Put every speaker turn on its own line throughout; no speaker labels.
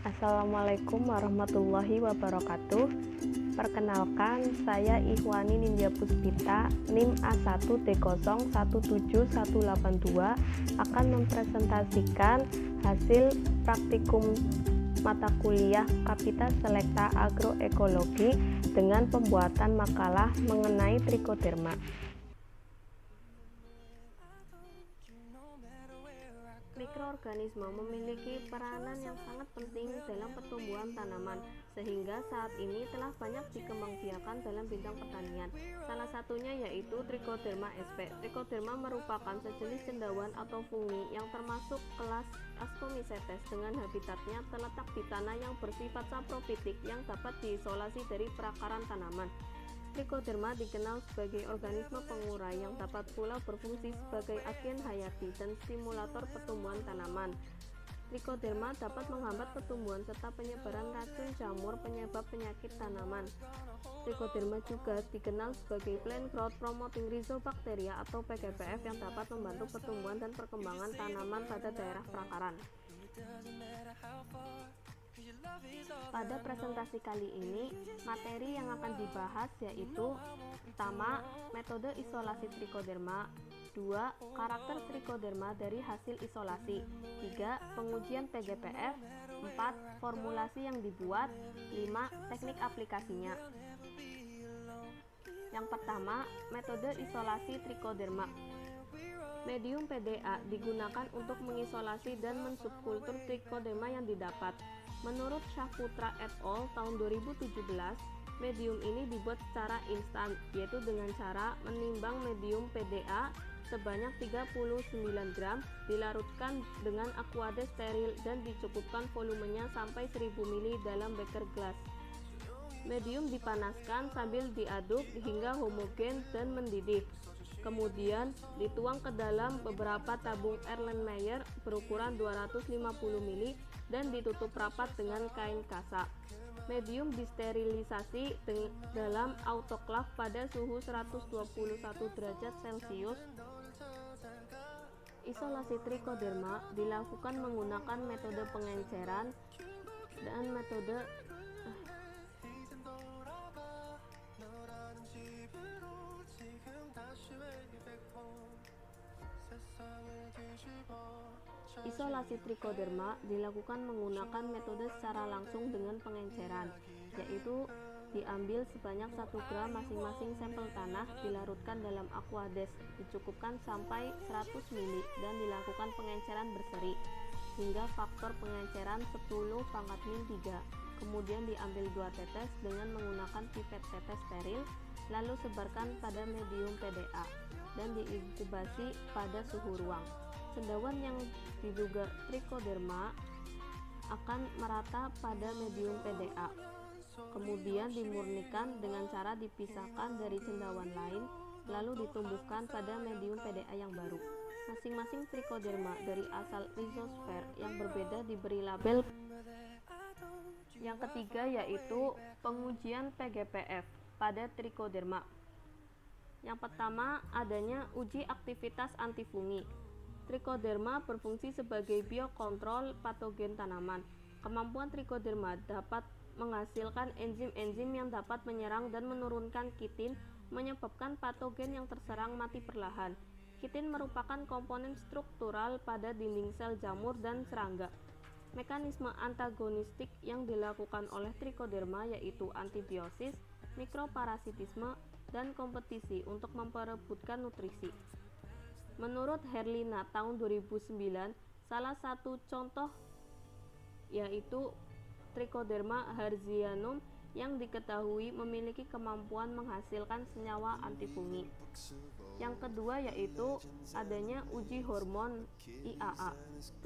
Assalamualaikum warahmatullahi wabarakatuh. Perkenalkan, saya Ikhwani Nindya Puspita, NIM A1D017182 akan mempresentasikan hasil praktikum mata kuliah Kapita Selekta Agroekologi dengan pembuatan makalah mengenai trikoderma. Mikroorganisme memiliki peranan yang sangat penting dalam pertumbuhan tanaman, sehingga saat ini telah banyak dikembangbiakan dalam bidang pertanian. Salah satunya yaitu Trichoderma sp. Trichoderma merupakan sejenis cendawan atau fungi yang termasuk kelas Ascomycetes dengan habitatnya terletak di tanah yang bersifat saprofitik yang dapat diisolasi dari perakaran tanaman. Trichoderma dikenal sebagai organisme pengurai yang dapat pula berfungsi sebagai agen hayati dan stimulator pertumbuhan tanaman. Trichoderma dapat menghambat pertumbuhan serta penyebaran racun jamur penyebab penyakit tanaman. Trichoderma juga dikenal sebagai plant growth promoting rhizobacteria atau PGPF yang dapat membantu pertumbuhan dan perkembangan tanaman pada daerah perakaran. Pada presentasi kali ini, materi yang akan dibahas yaitu pertama, metode isolasi trichoderma, 2. Karakter trichoderma dari hasil isolasi, 3. Pengujian PGPF, 4. Formulasi yang dibuat, 5. Teknik aplikasinya. Yang pertama, metode isolasi trichoderma. Medium PDA digunakan untuk mengisolasi dan mensubkultur trichoderma yang didapat. Menurut Syahputra et al. Tahun 2017, medium ini dibuat secara instan, yaitu dengan cara menimbang medium PDA sebanyak 39 gram, dilarutkan dengan aquades steril dan dicukupkan volumenya sampai 1000 ml dalam beker gelas. Medium dipanaskan sambil diaduk hingga homogen dan mendidih. Kemudian dituang ke dalam beberapa tabung Erlenmeyer berukuran 250 ml dan ditutup rapat dengan kain kasa. Medium disterilisasi dalam autoklaf pada suhu 121 derajat Celcius. Isolasi trichoderma dilakukan menggunakan metode pengenceran dan metode Isolasi trichoderma dilakukan menggunakan metode secara langsung dengan pengenceran, yaitu diambil sebanyak 1 gram masing-masing sampel tanah, dilarutkan dalam aquades, dicukupkan sampai 100 ml dan dilakukan pengenceran berseri hingga faktor pengenceran 10⁻⁻3. Kemudian diambil 2 tetes dengan menggunakan pipet tetes steril, lalu sebarkan pada medium PDA dan diinkubasi pada suhu ruang. Cendawan yang diduga trichoderma akan merata pada medium PDA. Kemudian dimurnikan dengan cara dipisahkan dari cendawan lain, lalu ditumbuhkan pada medium PDA yang baru. Masing-masing trichoderma dari asal rhizosfer yang berbeda diberi label. Yang ketiga yaitu pengujian PGPF pada trichoderma. Yang pertama, adanya uji aktivitas antifungi. Trichoderma berfungsi sebagai biokontrol patogen tanaman. Kemampuan trichoderma dapat menghasilkan enzim-enzim yang dapat menyerang dan menurunkan kitin, menyebabkan patogen yang terserang mati perlahan. Kitin merupakan komponen struktural pada dinding sel jamur dan serangga. Mekanisme antagonistik yang dilakukan oleh trichoderma yaitu antibiosis, mikroparasitisme, dan kompetisi untuk memperebutkan nutrisi. Menurut Herlina tahun 2009, salah satu contoh yaitu Trichoderma hertzianum yang diketahui memiliki kemampuan menghasilkan senyawa antifungi. Yang kedua yaitu adanya uji hormon IAA.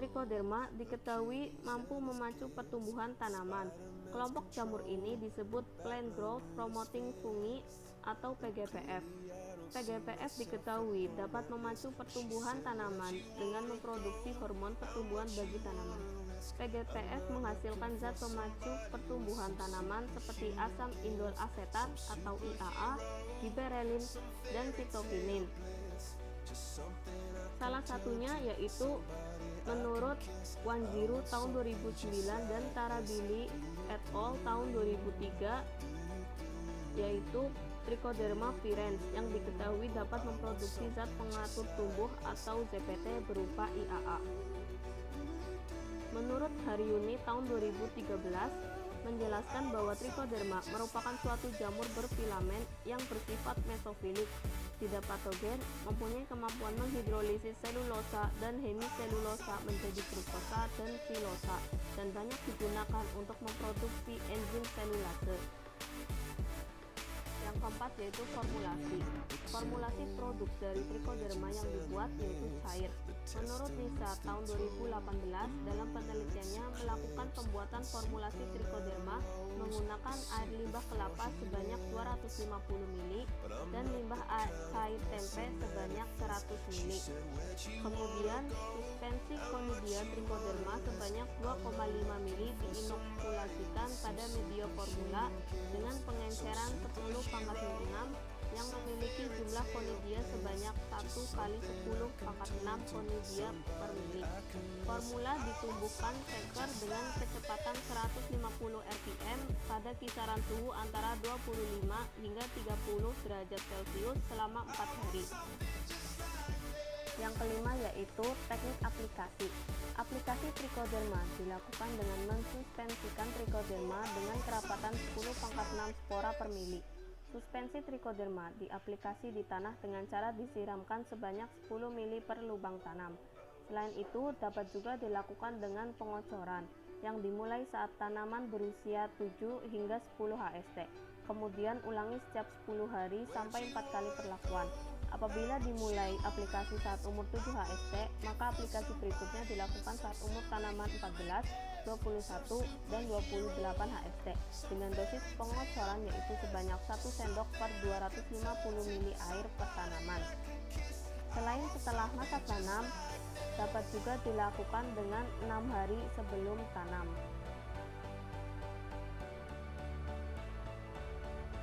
Trichoderma diketahui mampu memacu pertumbuhan tanaman. Kelompok jamur ini disebut plant growth promoting fungi atau PGPF. PGPF diketahui dapat memacu pertumbuhan tanaman dengan memproduksi hormon pertumbuhan bagi tanaman. PGPF menghasilkan zat pemacu pertumbuhan tanaman seperti asam indol asetat atau IAA, giberelin, dan sitokinin. Salah satunya yaitu Menurut Wanjiru tahun 2009 dan Tarabili et al. Tahun 2003, yaitu Trichoderma virens yang diketahui dapat memproduksi zat pengatur tumbuh atau ZPT berupa IAA. Menurut Haryuni tahun 2013 menjelaskan bahwa Trichoderma merupakan suatu jamur berfilamen yang bersifat mesofilik, tidak patogen, mempunyai kemampuan menghidrolisis selulosa dan hemiselulosa menjadi fruktosa dan silosa, dan banyak digunakan untuk memproduksi enzim selulase. Yang keempat yaitu formulasi. Formulasi produk dari Trichoderma yang dibuat yaitu cair. Menurut Nisa tahun 2018 dalam penelitiannya melakukan pembuatan formulasi Trichoderma menggunakan air limbah kelapa sebanyak 250 ml dan limbah cair tempe sebanyak 100 ml. Kemudian suspensi Conidia Trichoderma sebanyak 2,5 ml diinokulasikan pada media formula dengan pengenceran 10 pangkat 6 yang memiliki jumlah Conidia sebanyak 1 kali 10 pangkat 6 Conidia per mili. Formula ditumbuhkan shaker dengan kecepatan 150 rpm pada kisaran suhu antara 25 hingga 30 derajat Celcius selama 4 hari. Yang kelima yaitu teknik aplikasi. Aplikasi Trichoderma dilakukan dengan mensuspensikan Trichoderma dengan kerapatan 10 pangkat 6 spora per mili. Suspensi Trichoderma diaplikasi di tanah dengan cara disiramkan sebanyak 10 ml per lubang tanam. Selain itu, dapat juga dilakukan dengan pengocoran yang dimulai saat tanaman berusia 7 hingga 10 HST. Kemudian ulangi setiap 10 hari sampai 4 kali perlakuan. Apabila dimulai aplikasi saat umur 7 HST, maka aplikasi berikutnya dilakukan saat umur tanaman 14, 21, dan 28 HST dengan dosis pengocoran yaitu sebanyak 1 sendok per 250 ml air per tanaman. Selain setelah masa tanam, dapat juga dilakukan dengan 6 hari sebelum tanam.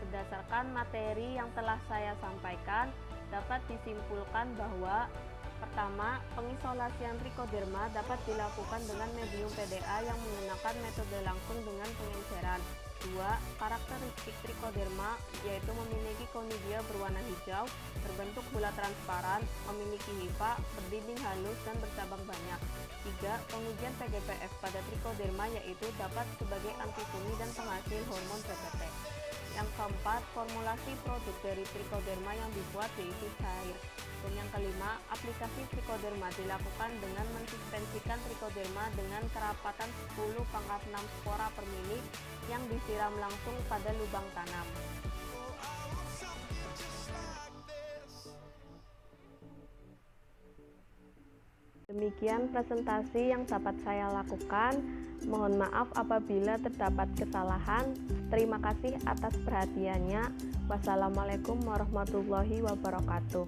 Berdasarkan materi yang telah saya sampaikan, dapat disimpulkan bahwa pertama, pengisolasian Trichoderma dapat dilakukan dengan medium PDA yang menggunakan metode langsung dengan pengenceran. 2. Karakteristik Trichoderma yaitu memiliki Conidia berwarna hijau, berbentuk bulat transparan, memiliki hifa, berdinding halus dan bercabang banyak. 3. Pengujian PGPF pada Trichoderma yaitu dapat sebagai antifungsi dan penghasil hormon ZPT. Yang keempat, formulasi produk dari Trichoderma yang dibuat yaitu cair. Dan yang kelima, aplikasi Trichoderma dilakukan dengan mensuspensikan Trichoderma dengan kerapatan 10 pangkat 6 spora per mili yang disiram langsung pada lubang tanam. Demikian presentasi yang dapat saya lakukan. Mohon maaf apabila terdapat kesalahan. Terima kasih atas perhatiannya. Wassalamualaikum warahmatullahi wabarakatuh.